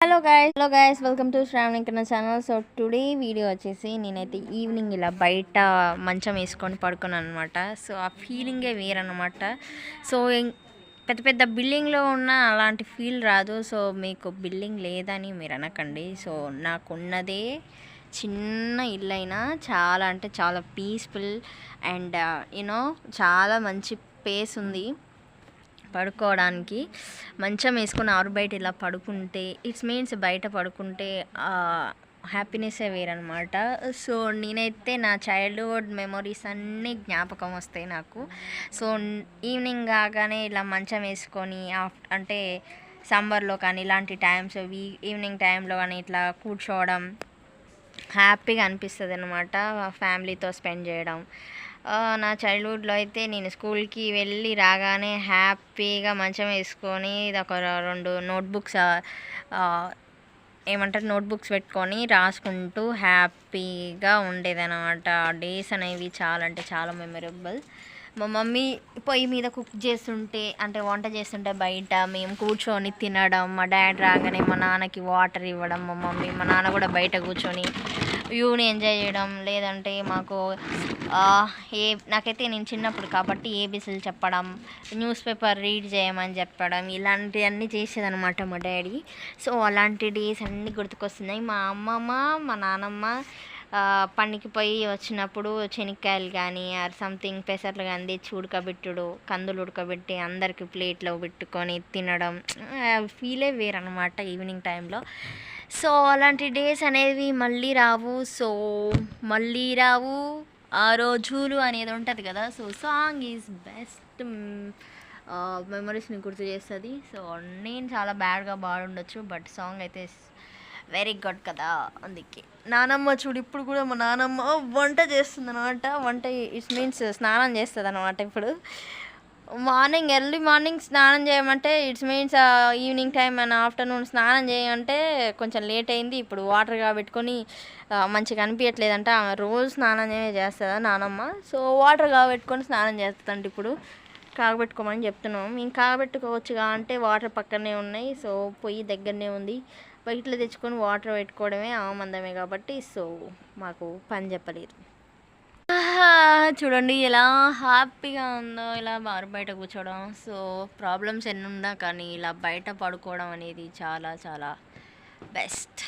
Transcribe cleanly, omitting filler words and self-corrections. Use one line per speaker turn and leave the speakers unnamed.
Hello guys welcome to Shravani Kanna channel. So today video వచ్చేసి నేనైతే evening ఇలా బయట మంచం వేసుకొని పడుకున్నాను అనమాట. సో ఆ ఫీలింగే వేరనమాట. సో పెద్ద పెద్ద బిల్డింగ్లో ఉన్న అలాంటి ఫీల్ రాదు. సో మీకు బిల్డింగ్ లేదని మీరు అనకండి. సో నాకున్నదే చిన్న ఇల్లు అయినా చాలా అంటే చాలా పీస్ఫుల్ అండ్ చాలా మంచి ప్లేస్ ఉంది పడుకోవడానికి. మంచం వేసుకొని ఆరు బయట ఇలా పడుకుంటే ఇట్స్ మీన్స్ బయట పడుకుంటే హ్యాపీనెస్సే వేరనమాట. సో నేనైతే నా చైల్డ్హుడ్ మెమొరీస్ అన్నీ జ్ఞాపకం వస్తాయి నాకు. సో ఈవినింగ్ కాగానే ఇలా మంచం వేసుకొని అంటే సమ్మర్లో కానీ ఇలాంటి టైమ్స్ ఈవినింగ్ టైంలో కానీ ఇట్లా కూర్చోవడం హ్యాపీగా అనిపిస్తుంది అనమాట. ఫ్యామిలీతో స్పెండ్ చేయడం. నా చైల్డ్హుడ్లో అయితే నేను స్కూల్కి వెళ్ళి రాగానే హ్యాపీగా మంచం వేసుకొని ఒక 2 నోట్బుక్స్ పెట్టుకొని రాసుకుంటూ హ్యాపీగా ఉండేదన్నమాట. డేస్ అనేవి చాలా అంటే చాలా మెమరబుల్. మా మమ్మీ పొయ్యి మీద కుక్ చేస్తుంటే అంటే వంట చేస్తుంటే బయట మేము కూర్చొని తినడం, మా డాడీ రాగానే మా నాన్నకి వాటర్ ఇవ్వడం, మా నాన్న కూడా బయట కూర్చొని వ్యూని ఎంజాయ్ చేయడం. లేదంటే మాకు నాకైతే నేను చిన్నప్పుడు కాబట్టి ఏబీసీలు చెప్పడం, న్యూస్ పేపర్ రీడ్ చేయమని చెప్పడం, ఇలాంటివన్నీ చేసేదనమాట మా డాడీ. సో అలాంటి డేస్ అన్నీ గుర్తుకొస్తున్నాయి. మా అమ్మమ్మ మా నాన్నమ్మ పనికి పోయి వచ్చినప్పుడు శనక్కాయలు కానీ ఆర్ సంథింగ్ పెసర్లు కానీ తెచ్చి ఉడకబెట్టుడు, కందులు ఉడకబెట్టి అందరికి ప్లేట్లో పెట్టుకొని తినడం ఫీలే వేరనమాట ఈవినింగ్ టైంలో. సో అలాంటి డేస్ అనేవి మళ్ళీ రావు ఆ రోజులు అనేది ఉంటుంది కదా. సో సాంగ్ ఈజ్ బెస్ట్ మెమరీస్ని గుర్తు చేస్తుంది. సో నేను చాలా బ్యాడ్గా పాడుండొచ్చు బట్ సాంగ్ అయితే వెరీ గుడ్ కదా. అందుకే నానమ్మ చూడు ఇప్పుడు కూడా మా నానమ్మ వంట చేస్తుంది అనమాట. వంట ఇట్స్ మీన్స్ స్నానం చేస్తుంది అనమాట. ఇప్పుడు ఎర్లీ మార్నింగ్ స్నానం చేయమంటే it's means evening time and afternoon స్నానం చేయమంటే కొంచెం లేట్ అయింది. ఇప్పుడు వాటర్ కాబెట్టుకొని మంచిగా అనిపించట్లేదంట. ఆమె రోజు స్నానం చేస్తుందా నానమ్మ. సో వాటర్ కాబెట్టుకొని స్నానం చేస్తుందంట. ఇప్పుడు కాగబెట్టుకోమని చెప్తున్నాం. మేము కాగబెట్టుకోవచ్చుగా అంటే వాటర్ పక్కనే ఉన్నాయి. సో పొయ్యి దగ్గరనే ఉంది. బయటలో తెచ్చుకొని వాటర్ పెట్టుకోవడమే ఆమందమే కాబట్టి సో మాకు పని చెప్పలేదు. చూడండి ఎలా హ్యాపీగా ఉందో ఇలా బారు బయట కూర్చోవడం. సో ప్రాబ్లమ్స్ ఎన్ని ఉన్నా కానీ ఇలా బయట పడుకోవడం అనేది చాలా చాలా బెస్ట్.